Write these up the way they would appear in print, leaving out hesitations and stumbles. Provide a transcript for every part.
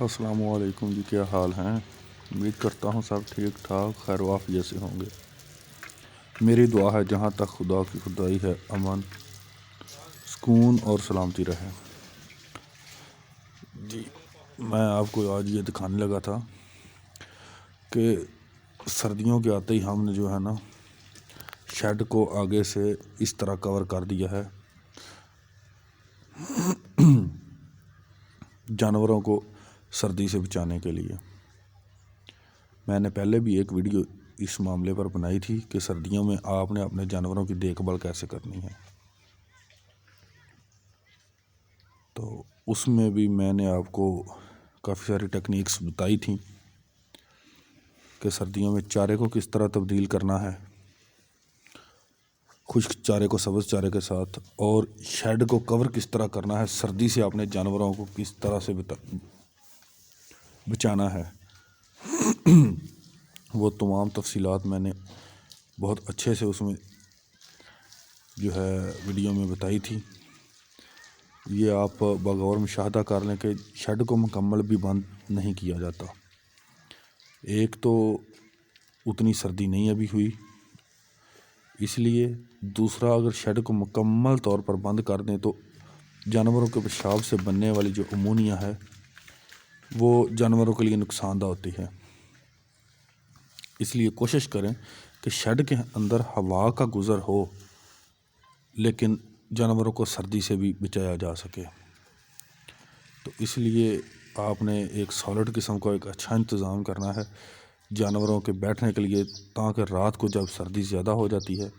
السلام علیکم جی، کیا حال ہیں؟ امید کرتا ہوں سب ٹھیک ٹھاک خیر وافیت سے ہوں گے۔ میری دعا ہے جہاں تک خدا کی خدائی ہے امن سکون اور سلامتی رہے۔ جی میں آپ کو آج یہ دکھانے لگا تھا کہ سردیوں کے آتے ہی ہم نے جو ہے نا شیڈ کو آگے سے اس طرح کور کر دیا ہے جانوروں کو سردی سے بچانے کے لیے۔ میں نے پہلے بھی ایک ویڈیو اس معاملے پر بنائی تھی کہ سردیوں میں آپ نے اپنے جانوروں کی دیکھ بھال کیسے کرنی ہے، تو اس میں بھی میں نے آپ کو کافی ساری ٹیکنیکس بتائی تھیں کہ سردیوں میں چارے کو کس طرح تبدیل کرنا ہے، خشک چارے کو سبز چارے کے ساتھ، اور شیڈ کو کور کس طرح کرنا ہے، سردی سے اپنے جانوروں کو کس طرح سے بچانا ہے۔ وہ تمام تفصیلات میں نے بہت اچھے سے اس میں جو ہے ویڈیو میں بتائی تھی۔ یہ آپ بغور مشاہدہ کر لیں کہ شیڈ کو مکمل بھی بند نہیں کیا جاتا۔ ایک تو اتنی سردی نہیں ابھی ہوئی، اس لیے دوسرا اگر شیڈ کو مکمل طور پر بند کر دیں تو جانوروں کے پیشاب سے بننے والی جو امونیا ہے وہ جانوروں کے لیے نقصان دہ ہوتی ہے۔ اس لیے کوشش کریں کہ شیڈ کے اندر ہوا کا گزر ہو لیکن جانوروں کو سردی سے بھی بچایا جا سکے۔ تو اس لیے آپ نے ایک سالڈ قسم کا ایک اچھا انتظام کرنا ہے جانوروں کے بیٹھنے کے لیے، تاکہ رات کو جب سردی زیادہ ہو جاتی ہے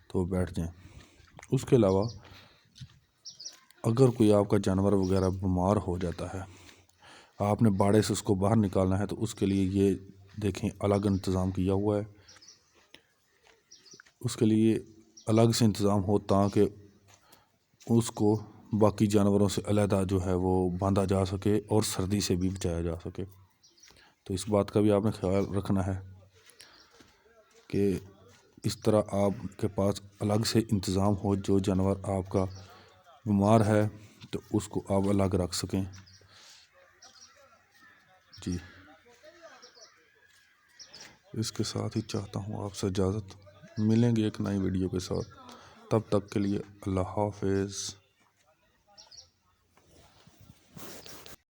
تو وہ بیٹھ جائیں۔ اس کے علاوہ اگر کوئی آپ کا جانور وغیرہ بیمار ہو جاتا ہے، آپ نے باڑے سے اس کو باہر نکالنا ہے، تو اس کے لیے یہ دیکھیں الگ انتظام کیا ہوا ہے۔ اس کے لیے الگ سے انتظام ہو تاکہ اس کو باقی جانوروں سے علیحدہ جو ہے وہ باندھا جا سکے اور سردی سے بھی بچایا جا سکے۔ تو اس بات کا بھی آپ نے خیال رکھنا ہے کہ اس طرح آپ کے پاس الگ سے انتظام ہو، جو جانور آپ کا بیمار ہے تو اس کو آپ الگ رکھ سکیں۔ جی اس کے ساتھ ہی چاہتا ہوں آپ سے اجازت، ملیں گے ایک نئی ویڈیو کے ساتھ، تب تک کے لیے اللہ حافظ۔